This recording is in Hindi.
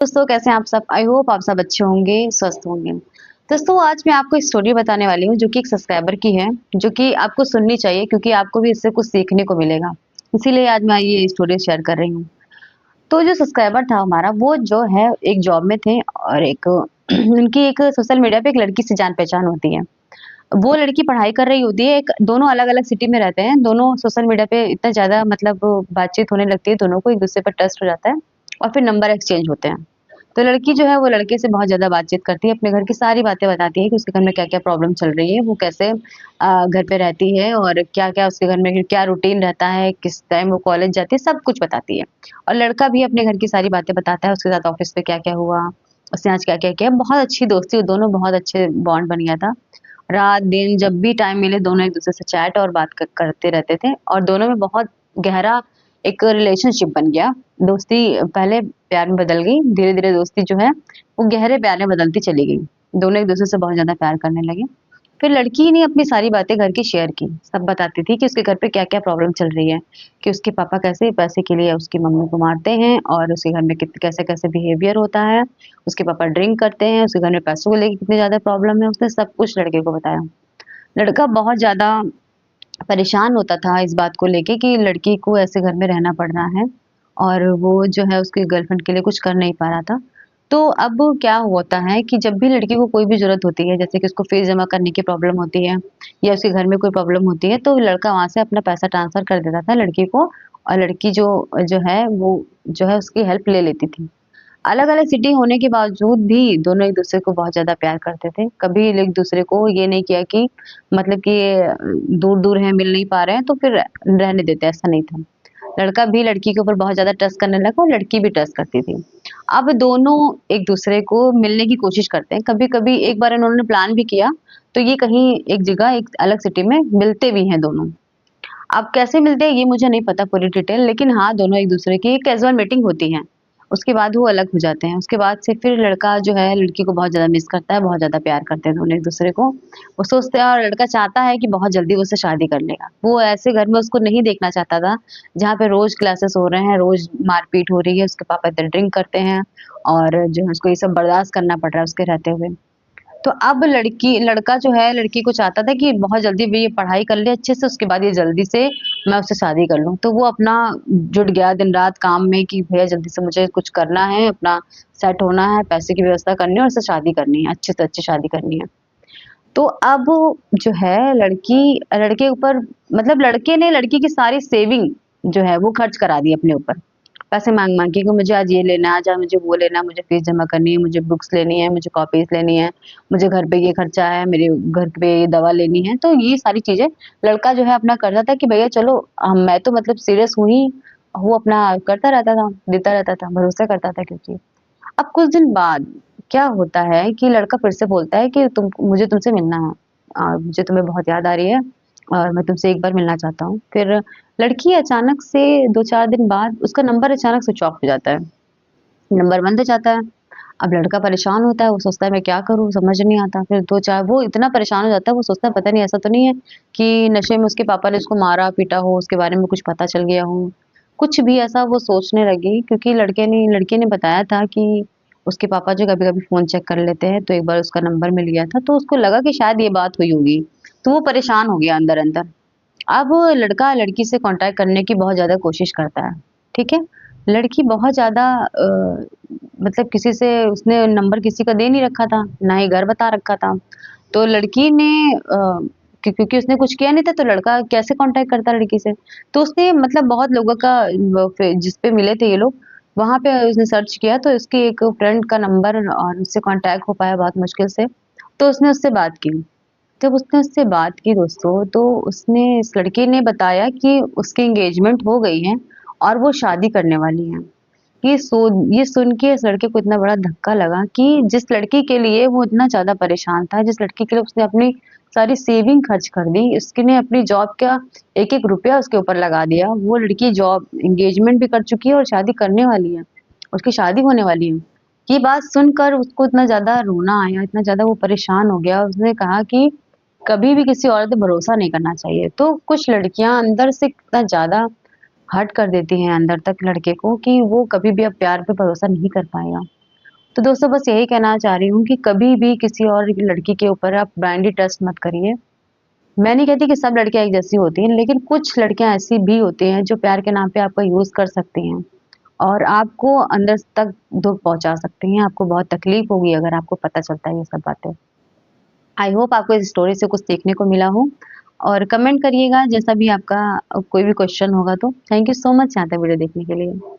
दोस्तों कैसे हैं आप सब? आई होप आप सब अच्छे होंगे, स्वस्थ होंगे। दोस्तों आज मैं आपको एक स्टोरी बताने वाली हूँ जो कि एक सब्सक्राइबर की है, जो कि आपको सुननी चाहिए क्योंकि आपको भी इससे कुछ सीखने को मिलेगा। इसीलिए आज मैं ये स्टोरी शेयर कर रही हूँ। तो जो सब्सक्राइबर था हमारा वो जो है एक जॉब में थे और एक उनकी एक सोशल मीडिया पे एक लड़की से जान-पहचान होती है। वो लड़की पढ़ाई कर रही होती है, एक दोनों अलग-अलग सिटी में रहते हैं, दोनों सोशल मीडिया पे इतना ज़्यादा मतलब बातचीत होने लगती है, दोनों को एक-दूसरे पर ट्रस्ट हो जाता है और फिर नंबर एक्सचेंज होते हैं। तो लड़की जो है वो लड़के से बहुत ज़्यादा बातचीत करती है, अपने घर की सारी बातें बताती है कि उसके घर में क्या-क्या प्रॉब्लम चल रही है, वो कैसे घर पे रहती है और क्या-क्या उसके घर में क्या रूटीन रहता है, किस टाइम वो कॉलेज जाती है, सब कुछ बताती है। और लड़का भी अपने घर की सारी बातें बताता है, उसके साथ ऑफ़िस में क्या-क्या हुआ, उसने आज क्या-क्या किया। बहुत अच्छी दोस्ती, वो दोनों बहुत अच्छे बॉन्ड बन गया था। रात-दिन जब भी टाइम मिले दोनों एक-दूसरे से चैट और बात करते रहते थे और दोनों में बहुत गहरा एक रिलेशनशिप बन गया। दोस्ती पहले प्यार में बदल गई, धीरे-धीरे दोस्ती जो है वो गहरे प्यार में बदलती चली गई। दोनों एक-दूसरे से बहुत ज़्यादा प्यार करने लगे। फिर लड़की ने अपनी सारी बातें घर की शेयर की। सब बताती थी कि उसके घर पे क्या-क्या प्रॉब्लम चल रही है, कि उसके पापा कैसे पैसे के लिए उसकी मम्मी को मारते हैं और उसके घर में कित कैसे-कैसे बिहेवियर होता है। उसके पापा ड्रिंक करते हैं, उसके घर में पैसों को लेके कितनी ज़्यादा प्रॉब्लम है, उसने सब कुछ लड़के को बताया। लड़का बहुत ज़्यादा परेशान होता था इस बात को लेके कि लड़की को ऐसे घर में रहना पड़ रहा है और वो जो है उसकी गर्लफ्रेंड के लिए कुछ कर नहीं पा रहा था। तो अब क्या होता है कि जब भी लड़की को कोई भी ज़रूरत होती है, जैसे कि उसको फीस जमा करने की प्रॉब्लम होती है या उसके घर में कोई प्रॉब्लम होती है, तो लड़का वहाँ से अपना पैसा ट्रांसफ़र कर देता था लड़की को और लड़की जो जो है वो जो है उसकी हेल्प ले लेती थी। अलग-अलग सिटी होने के बावजूद भी दोनों एक-दूसरे को बहुत ज़्यादा प्यार करते थे। कभी एक-दूसरे को ये नहीं किया कि मतलब कि दूर-दूर हैं, मिल नहीं पा रहे हैं, तो फिर रहने देते, ऐसा नहीं था। लड़का भी लड़की के ऊपर बहुत ज़्यादा ट्रस्ट करने लगा और लड़की भी ट्रस्ट करती थी। अब दोनों एक-दूसरे को मिलने की कोशिश करते हैं। कभी-कभी एक बार इन्होंने प्लान भी किया, तो ये कहीं एक जगह, एक अलग सिटी में मिलते भी हैं दोनों। अब कैसे मिलते हैं ये मुझे नहीं पता पूरी डिटेल, लेकिन हाँ, दोनों एक-दूसरे की कैज़ुअल मीटिंग होती है। उसके बाद वो अलग हो जाते हैं। उसके बाद से फिर लड़का जो है लड़की को बहुत ज़्यादा मिस करता है, बहुत ज़्यादा प्यार करते हैं दोनों एक-दूसरे को। वो सोचते हैं और लड़का चाहता है कि बहुत जल्दी वो उससे शादी कर लेगा। वो ऐसे घर में उसको नहीं देखना चाहता था, जहाँ पे रोज़ क्लासेस हो रहे हैं, रोज़ मारपीट हो रही है, उसके पापा इधर ड्रिंक करते हैं और जो है उसको ये सब बर्दाश्त करना पड़ रहा है उसके रहते हुए। तो अब लड़का जो है लड़की को चाहता था कि बहुत जल्दी भी ये पढ़ाई कर ले अच्छे से, उसके बाद ये जल्दी से मैं उससे शादी कर लूँ। तो वो अपना जुट गया दिन-रात काम में कि भैया जल्दी से मुझे कुछ करना है, अपना सेट होना है, पैसे की व्यवस्था करनी है और उससे शादी करनी है, अच्छे से अच्छी शादी करनी है। तो अब जो है लड़के के ऊपर मतलब लड़के ने लड़की की सारी सेविंग जो है वो खर्च करा दी अपने ऊपर। पैसे माँग-माँग के कि मुझे आज ये लेना है, आज मुझे वो लेना है, मुझे फ़ीस जमा करनी है, मुझे बुक्स लेनी है, मुझे कॉपीज़ लेनी है, मुझे घर पे ये खर्चा है, मेरे घर पे ये दवा लेनी है। तो ये सारी चीज़ें लड़का जो है अपना करता था कि भैया चलो मैं तो मतलब सीरियस हूँ ही, वो अपना करता रहता था, देता रहता था, भरोसा करता था क्योंकि। अब कुछ दिन बाद क्या होता है कि लड़का फिर से बोलता है कि मुझे तुमसे मिलना है। मुझे तुम्हें बहुत याद आ रही है और मैं तुमसे एक बार मिलना चाहता हूँ। फिर लड़की अचानक से 2-4 दिन बाद उसका नंबर अचानक स्विच ऑफ हो जाता है। नंबर बंद हो जाता है। अब लड़का परेशान होता है, वो सोचता है मैं क्या करूँ समझ नहीं आता। फिर 2-4 वो इतना परेशान हो जाता है, वो सोचता है पता नहीं ऐसा तो नहीं है कि नशे में उसके पापा ने उसको मारा-पीटा हो, उसके बारे में कुछ पता चल गया हो। कुछ भी ऐसा वो सोचने लगी क्योंकि लड़के ने बताया था कि उसके पापा जो कभी-कभी फ़ोन चेक कर लेते हैं, तो एक बार उसका नंबर मिल गया था, तो उसको लगा कि शायद ये बात हुई होगी। तो वो परेशान हो गया अंदर-अंदर। अब लड़का लड़की से कॉन्टैक्ट करने की बहुत ज़्यादा कोशिश करता है, ठीक है? लड़की बहुत ज़्यादा मतलब किसी से उसने नंबर किसी का दे नहीं रखा था, ना ही घर बता रखा था। तो लड़की ने क्योंकि उसने कुछ किया नहीं था तो लड़का कैसे कॉन्टैक्ट करता लड़की से? तो उसने मतलब बहुत लोगों का वो फ़े जिस पे मिले थे ये लोग, वहाँ पे उसने सर्च किया तो उसके एक फ्रेंड का नंबर और उससे कॉन्टैक्ट हो पाया बहुत मुश्किल से, तो उसने उससे बात की। जब उसने उससे बात की दोस्तों, तो उसने इस लड़की ने बताया कि उसकी एंगेजमेंट हो गई है और वो शादी करने वाली हैं। ये सुन के इस लड़के को इतना बड़ा धक्का लगा कि जिस लड़की के लिए वो इतना ज़्यादा परेशान था, जिस लड़की के लिए उसने अपनी सारी सेविंग खर्च कर दी, उसने अपनी जॉब का एक-एक रुपया उसके ऊपर लगा दिया। वो लड़की जॉब एंगेजमेंट भी कर चुकी है और शादी करने वाली है। उसकी शादी होने वाली है। ये बात सुनकर उसको इतना ज़्यादा रोना आया, इतना ज़्यादा वो परेशान हो गया, उसने कहा कि कभी भी किसी औरत पे भरोसा नहीं करना चाहिए। तो कुछ लड़कियाँ अंदर से इतना ज़्यादा हर्ट कर देती हैं अंदर तक लड़के को कि वो कभी भी अब प्यार पे भरोसा नहीं कर पाएगा। तो दोस्तों बस यही कहना चाह रही हूँ कि कभी भी किसी और लड़की के ऊपर आप ब्लाइंडली ट्रस्ट मत करिए। मैं नहीं कहती कि सब लड़कियाँ एक जैसी होती हैं, लेकिन कुछ लड़कियाँ ऐसी भी होती हैं जो प्यार के नाम पे आपका यूज़ कर सकती हैं और आपको अंदर तक दुःख पहुँचा सकती हैं। आपको बहुत तकलीफ़ होगी अगर आपको पता चलता है ये सब बातें। आई होप आपको इस स्टोरी से कुछ सीखने को मिला हो और कमेंट करिएगा जैसा भी आपका कोई भी क्वेश्चन होगा तो। थैंक यू सो मच यहाँ तक वीडियो देखने के लिए।